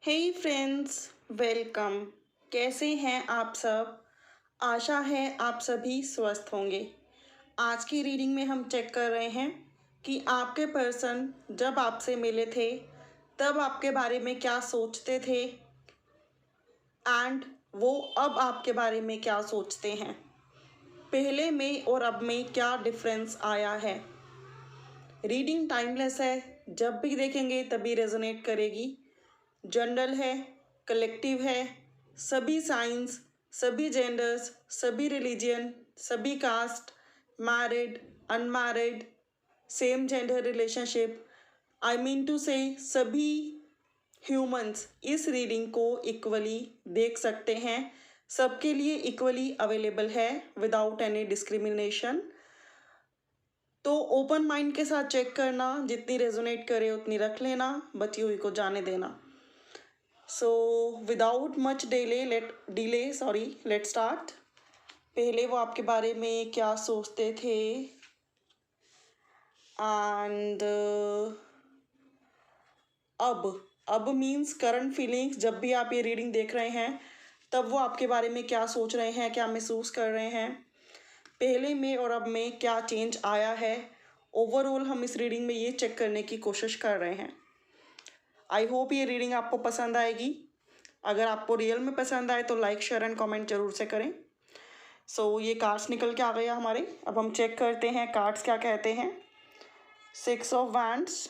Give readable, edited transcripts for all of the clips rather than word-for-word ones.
हे friends, welcome. कैसे हैं आप सब? आशा है आप सभी स्वस्थ होंगे। आज की रीडिंग में हम चेक कर रहे हैं कि आपके पर्सन जब आपसे मिले थे तब आपके बारे में क्या सोचते थे एंड वो अब आपके बारे में क्या सोचते हैं। पहले में और अब में क्या डिफरेंस आया है। रीडिंग टाइमलेस है, जब भी देखेंगे तभी रेजोनेट करेगी। जनरल है, कलेक्टिव है, सभी साइंस, सभी जेंडर्स, सभी रिलीजियन, सभी caste, married, unmarried, same gender relationship, I mean to say सभी ह्यूमंस इस रीडिंग को इक्वली देख सकते हैं। सबके लिए इक्वली अवेलेबल है विदाउट एनी डिस्क्रिमिनेशन। तो ओपन माइंड के साथ चेक करना, जितनी रेजोनेट करे उतनी रख लेना, बची हुई को जाने देना। So without much let's start. पहले वो आपके बारे में क्या सोचते थे एंड अब मीन्स करंट फीलिंग्स। जब भी आप ये रीडिंग देख रहे हैं तब वो आपके बारे में क्या सोच रहे हैं, क्या महसूस कर रहे हैं, पहले में और अब में क्या चेंज आया है। ओवरऑल हम इस रीडिंग में ये चेक करने की कोशिश कर रहे हैं। आई होप ये रीडिंग आपको पसंद आएगी। अगर आपको रियल में पसंद आए तो लाइक शेयर एंड कमेंट जरूर से करें। सो ये कार्ड्स निकल के आ गया हमारे। अब हम चेक करते हैं कार्ड्स क्या कहते हैं। 6 of wands,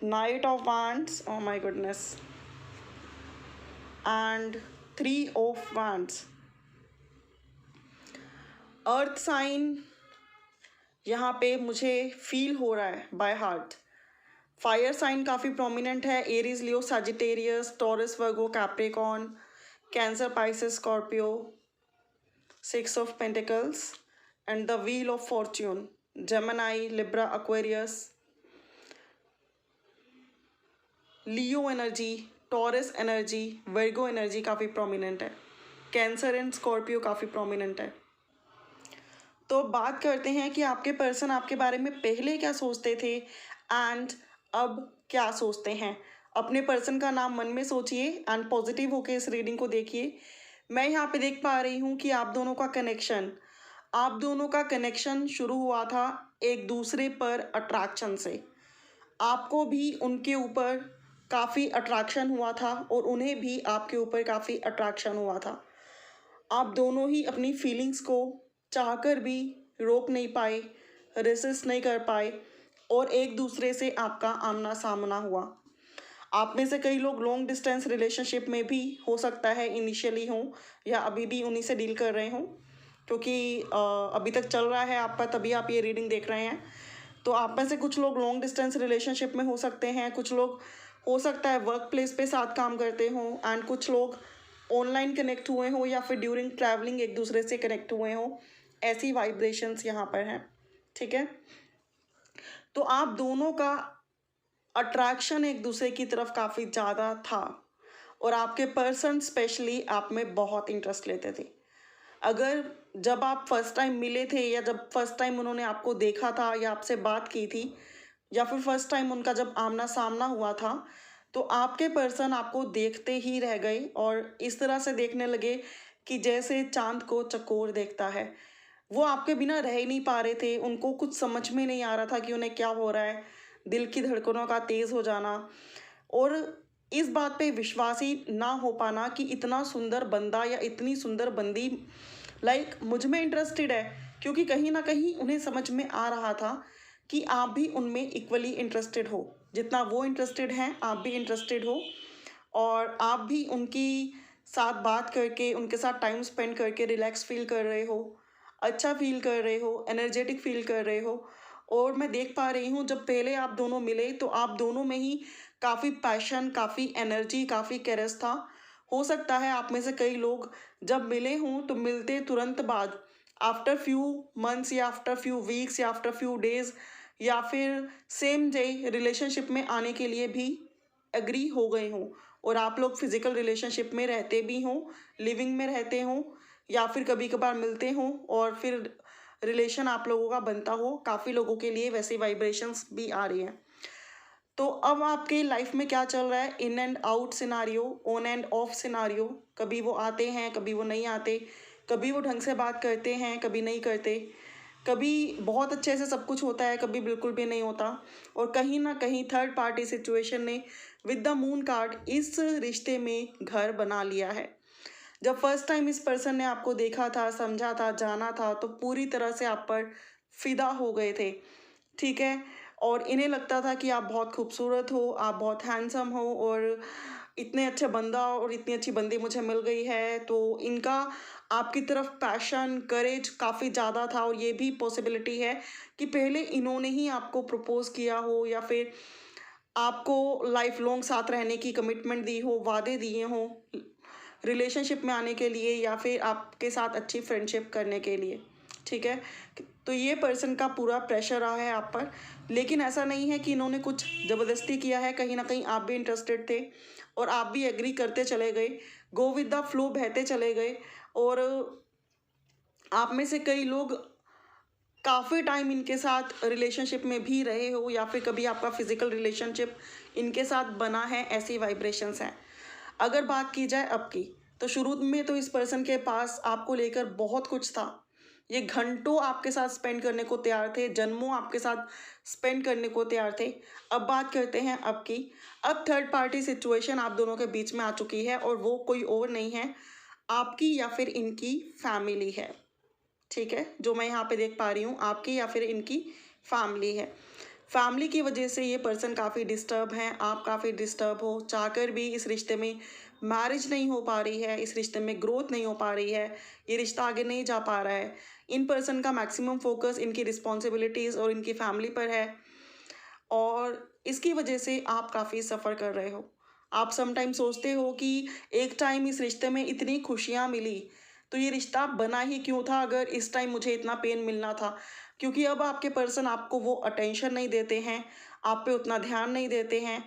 9 of wands, oh my goodness, and 3 of wands. Earth sign यहाँ पे मुझे फील हो रहा है बाय हार्ट। फायर साइन काफ़ी प्रोमिनेंट है। Aries, Leo, Sagittarius, Taurus, Virgo, Capricorn, Cancer, Pisces, Scorpio. 6 of pentacles and the wheel of fortune, Gemini, Libra, Aquarius, Leo energy, Taurus energy, Virgo energy काफ़ी prominent है। Cancer and Scorpio काफ़ी prominent है। तो बात करते हैं कि आपके पर्सन आपके बारे में पहले क्या सोचते थे एंड अब क्या सोचते हैं। अपने पर्सन का नाम मन में सोचिए एंड पॉजिटिव होकर इस रीडिंग को देखिए। मैं यहाँ पे देख पा रही हूँ कि आप दोनों का कनेक्शन शुरू हुआ था एक दूसरे पर अट्रैक्शन से। आपको भी उनके ऊपर काफ़ी अट्रैक्शन हुआ था और उन्हें भी आपके ऊपर काफ़ी अट्रैक्शन हुआ था। आप दोनों ही अपनी फीलिंग्स को चाहकर भी रोक नहीं पाए, रेसिस्ट नहीं कर पाए और एक दूसरे से आपका आमना सामना हुआ। आप में से कई लोग लॉन्ग डिस्टेंस रिलेशनशिप में भी हो सकता है इनिशियली हों या अभी भी उन्हीं से डील कर रहे हों, क्योंकि अभी तक चल रहा है आपका तभी आप ये रीडिंग देख रहे हैं। तो आप में से कुछ लोग लॉन्ग डिस्टेंस रिलेशनशिप में हो सकते हैं, कुछ लोग हो सकता है वर्क प्लेस पे साथ काम करते हों एंड कुछ लोग ऑनलाइन कनेक्ट हुए हों या फिर ड्यूरिंग ट्रैवलिंग एक दूसरे से कनेक्ट हुए हों। ऐसी वाइब्रेशंस यहाँ पर हैं, ठीक है। तो आप दोनों का अट्रैक्शन एक दूसरे की तरफ काफ़ी ज़्यादा था और आपके पर्सन स्पेशली आप में बहुत इंटरेस्ट लेते थे। अगर जब आप फर्स्ट टाइम मिले थे या जब फर्स्ट टाइम उन्होंने आपको देखा था या आपसे बात की थी या फिर फर्स्ट टाइम उनका जब आमना सामना हुआ था तो आपके पर्सन आपको देखते ही रह गए और इस तरह से देखने लगे कि जैसे चांद को चकोर देखता है। वो आपके बिना रह ही नहीं पा रहे थे। उनको कुछ समझ में नहीं आ रहा था कि उन्हें क्या हो रहा है। दिल की धड़कनों का तेज़ हो जाना और इस बात पे विश्वास ही ना हो पाना कि इतना सुंदर बंदा या इतनी सुंदर बंदी मुझ में इंटरेस्टेड है, क्योंकि कहीं ना कहीं उन्हें समझ में आ रहा था कि आप भी उनमें इक्वली इंटरेस्टेड हो। जितना वो इंटरेस्टेड हैं आप भी इंटरेस्टेड हो और आप भी उनकी साथ बात करके उनके साथ टाइम स्पेंड करके रिलैक्स फील कर रहे हो, अच्छा फील कर रहे हो, एनर्जेटिक फील कर रहे हो। और मैं देख पा रही हूँ जब पहले आप दोनों मिले तो आप दोनों में ही काफ़ी पैशन, काफ़ी एनर्जी, काफ़ी कैरेज था। हो सकता है आप में से कई लोग जब मिले हों तो मिलते तुरंत बाद आफ्टर फ्यू मंथ्स या आफ्टर फ्यू वीक्स या आफ्टर फ्यू डेज या फिर सेम डे रिलेशनशिप में आने के लिए भी एग्री हो गए हों और आप लोग फिजिकल रिलेशनशिप में रहते भी हों, लिविंग में रहते हों या फिर कभी कभार मिलते हों और फिर रिलेशन आप लोगों का बनता हो। काफ़ी लोगों के लिए वैसी वाइब्रेशंस भी आ रही हैं। तो अब आपके लाइफ में क्या चल रहा है, in and out scenario, on end of scenario. कभी वो आते हैं, कभी वो नहीं आते, कभी वो ढंग से बात करते हैं, कभी नहीं करते, कभी बहुत अच्छे से सब कुछ होता है, कभी बिल्कुल भी नहीं होता। और कहीं ना कहीं थर्ड पार्टी सिचुएशन ने विद द मून कार्ड इस रिश्ते में घर बना लिया है। जब फर्स्ट टाइम इस पर्सन ने आपको देखा था, समझा था, जाना था, तो पूरी तरह से आप पर फिदा हो गए थे, ठीक है। और इन्हें लगता था कि आप बहुत खूबसूरत हो, आप बहुत हैंडसम हो, और इतने अच्छे बंदा और इतनी अच्छी बंदी मुझे मिल गई है। तो इनका आपकी तरफ पैशन, करेज काफ़ी ज़्यादा था। और ये भी पॉसिबिलिटी है कि पहले इन्होंने ही आपको प्रपोज किया हो, या फिर आपको लाइफ लॉन्ग साथ रहने की कमिटमेंट दी हो, वादे दिए हों रिलेशनशिप में आने के लिए, या फिर आपके साथ अच्छी फ्रेंडशिप करने के लिए, ठीक है। तो ये पर्सन का पूरा प्रेशर रहा है आप पर। लेकिन ऐसा नहीं है कि इन्होंने कुछ ज़बरदस्ती किया है, कहीं ना कहीं आप भी इंटरेस्टेड थे और आप भी एग्री करते चले गए, गो विद द फ्लो बहते चले गए। और आप में से कई लोग काफ़ी टाइम इनके साथ रिलेशनशिप में भी रहे हो, या फिर कभी आपका फिजिकल रिलेशनशिप इनके साथ बना है, ऐसी वाइब्रेशंस हैं। अगर बात की जाए अब की, तो शुरू में तो इस पर्सन के पास आपको लेकर बहुत कुछ था। ये घंटों आपके साथ स्पेंड करने को तैयार थे, जन्मों आपके साथ स्पेंड करने को तैयार थे। अब बात करते हैं अब की। अब थर्ड पार्टी सिचुएशन आप दोनों के बीच में आ चुकी है, और वो कोई और नहीं है, आपकी या फिर इनकी फैमिली है, ठीक है। जो मैं यहाँ पे देख पा रही हूँ, आपकी या फिर इनकी फैमिली है। फैमिली की वजह से ये पर्सन काफ़ी डिस्टर्ब हैं, आप काफ़ी डिस्टर्ब हो, चाहकर भी इस रिश्ते में मैरिज नहीं हो पा रही है, इस रिश्ते में ग्रोथ नहीं हो पा रही है, ये रिश्ता आगे नहीं जा पा रहा है। इन पर्सन का मैक्सिमम फोकस इनकी रिस्पॉन्सिबिलिटीज़ और इनकी फैमिली पर है, और इसकी वजह से आप काफ़ी सफ़र कर रहे हो। आप समटाइम सोचते हो कि एक टाइम इस रिश्ते में इतनी खुशियाँ मिली, तो ये रिश्ता बना ही क्यों था अगर इस टाइम मुझे इतना पेन मिलना था। क्योंकि अब आपके पर्सन आपको वो अटेंशन नहीं देते हैं, आप पे उतना ध्यान नहीं देते हैं।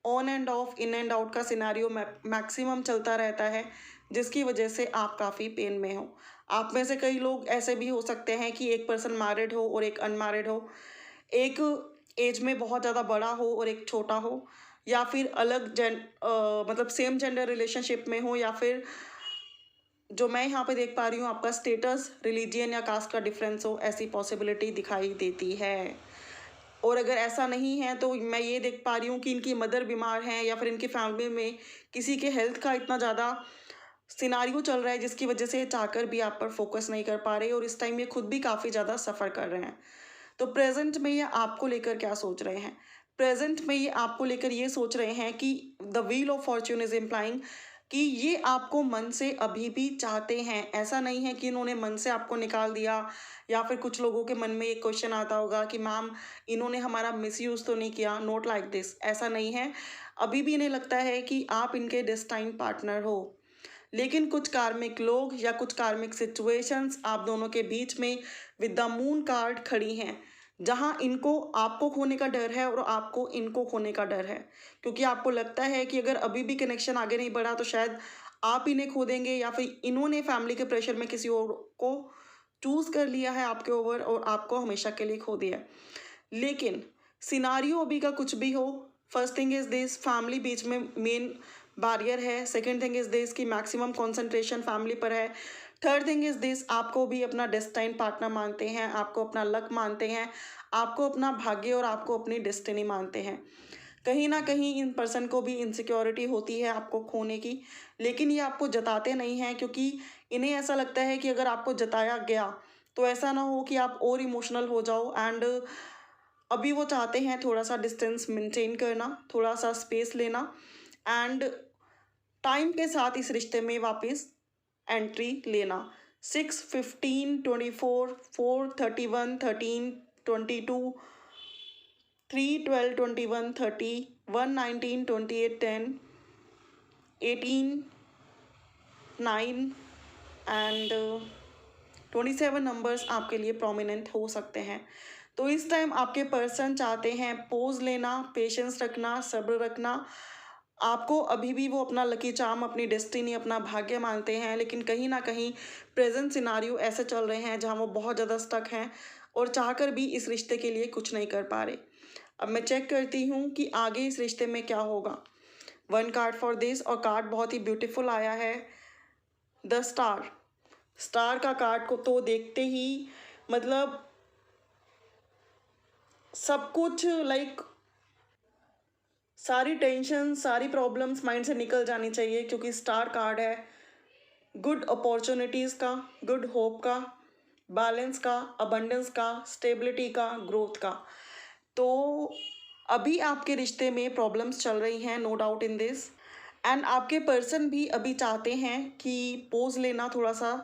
On end of, in and out का सिनेरियो मैक्सिमम चलता रहता है, जिसकी वजह से आप काफ़ी पेन में हो। आप में से कई लोग ऐसे भी हो सकते हैं कि एक पर्सन मैरिड हो और एक अनमैरिड हो, एक एज में बहुत ज़्यादा बड़ा हो और एक छोटा हो, या फिर मतलब सेम जेंडर रिलेशनशिप में हो, या फिर जो मैं यहाँ पे देख पा रही हूँ आपका स्टेटस, रिलीजियन या कास्ट का डिफरेंस हो, ऐसी पॉसिबिलिटी दिखाई देती है। और अगर ऐसा नहीं है तो मैं ये देख पा रही हूँ कि इनकी मदर बीमार हैं, या फिर इनकी फैमिली में किसी के हेल्थ का इतना ज़्यादा सिनारियो चल रहा है, जिसकी वजह से चाहकर भी आप पर फोकस नहीं कर पा रहे, और इस टाइम ये खुद भी काफ़ी ज़्यादा सफ़र कर रहे हैं। तो प्रेजेंट में ये आपको लेकर क्या सोच रहे हैं? प्रेजेंट में ये आपको लेकर ये सोच रहे हैं कि the wheel of Fortune is implying कि ये आपको मन से अभी भी चाहते हैं। ऐसा नहीं है कि इन्होंने मन से आपको निकाल दिया, या फिर कुछ लोगों के मन में एक क्वेश्चन आता होगा कि मैम इन्होंने हमारा मिसयूज़ तो नहीं किया। नोट लाइक दिस, ऐसा नहीं है। अभी भी इन्हें लगता है कि आप इनके डेस्टाइन पार्टनर हो। लेकिन कुछ कार्मिक लोग या कुछ कार्मिक सिचुएशंस आप दोनों के बीच में विद द मून कार्ड खड़ी हैं, जहां इनको आपको खोने का डर है और आपको इनको खोने का डर है। क्योंकि आपको लगता है कि अगर अभी भी कनेक्शन आगे नहीं बढ़ा तो शायद आप इन्हें खो देंगे, या फिर इन्होंने फैमिली के प्रेशर में किसी और को चूज़ कर लिया है आपके ओवर, और आपको हमेशा के लिए खो दिया है। लेकिन सिनारियो अभी का कुछ भी हो, first thing is this, family बीच में मेन बैरियर है। सेकेंड थिंग इज दिस कि मैक्सिमम कॉन्सेंट्रेशन फैमिली पर है। थर्ड थिंग इज दिस, आपको भी अपना डेस्टाइन पार्टनर मानते हैं, आपको अपना लक मानते हैं, आपको अपना भाग्य और आपको अपनी डेस्टिनी मानते हैं। कहीं ना कहीं इन पर्सन को भी इनसिक्योरिटी होती है आपको खोने की, लेकिन ये आपको जताते नहीं हैं, क्योंकि इन्हें ऐसा लगता है कि अगर आपको जताया गया तो ऐसा ना हो कि आप और इमोशनल हो जाओ। एंड अभी वो चाहते हैं थोड़ा सा डिस्टेंस मेंटेन करना, थोड़ा सा स्पेस लेना, एंड टाइम के साथ इस रिश्ते में वापस एंट्री लेना। 6, 15, 24, 4, 31, 13, 22, 3, 12, 21, 30, 1, 19, 28, 10, 18, 9 एंड 27 नंबर्स आपके लिए प्रोमिनेंट हो सकते हैं। तो इस टाइम आपके पर्सन चाहते हैं पोज लेना, पेशेंस रखना, सब्र रखना। आपको अभी भी वो अपना लकी चार्म, अपनी डेस्टिनी, अपना भाग्य मानते हैं, लेकिन कहीं ना कहीं प्रेजेंट सिनारियो ऐसे चल रहे हैं जहां वो बहुत ज़्यादा स्टक हैं और चाहकर भी इस रिश्ते के लिए कुछ नहीं कर पा रहे। अब मैं चेक करती हूँ कि आगे इस रिश्ते में क्या होगा। 1 कार्ड फॉर दिस, और कार्ड बहुत ही ब्यूटीफुल आया है, द स्टार। स्टार का कार्ड को तो देखते ही मतलब सब कुछ लाइक सारी टेंशन, सारी प्रॉब्लम्स माइंड से निकल जानी चाहिए, क्योंकि स्टार कार्ड है गुड अपॉर्चुनिटीज़ का, गुड होप का, बैलेंस का, अबंडेंस का, स्टेबिलिटी का, ग्रोथ का। तो अभी आपके रिश्ते में प्रॉब्लम्स चल रही हैं, no doubt in this, and आपके पर्सन भी अभी चाहते हैं कि पोज लेना थोड़ा सा,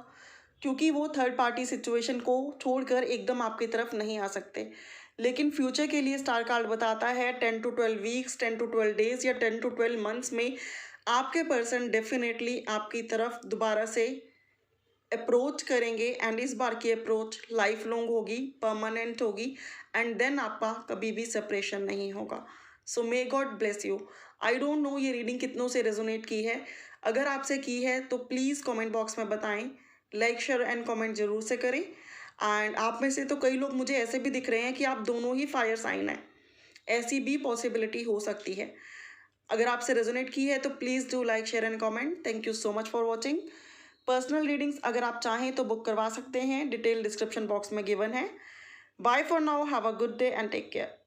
क्योंकि वो थर्ड पार्टी सिचुएशन को छोड़कर एकदम आपकी तरफ नहीं आ सकते। लेकिन फ्यूचर के लिए स्टार कार्ड बताता है 10 to 12 वीक्स, 10 to 12 डेज या 10 to 12 मंथ्स में आपके पर्सन डेफिनेटली आपकी तरफ दोबारा से अप्रोच करेंगे, एंड इस बार की अप्रोच लाइफ लॉन्ग होगी, परमानेंट होगी, एंड देन आपका कभी भी सेपरेशन नहीं होगा। So may God bless you. I don't know ये रीडिंग कितनों से रेजोनेट की है। अगर आपसे की है तो प्लीज़ कमेंट बॉक्स में बताएं, लाइक शेयर एंड कमेंट जरूर से करें। एंड आप में से तो कई लोग मुझे ऐसे भी दिख रहे हैं कि आप दोनों ही फायर साइन हैं, ऐसी भी पॉसिबिलिटी हो सकती है। अगर आपसे रेजोनेट की है तो please do like share and comment. Thank you so much for watching. Personal readings अगर आप चाहें तो बुक करवा सकते हैं, डिटेल डिस्क्रिप्शन बॉक्स में गिवन है। Bye for now, have a good day and take care.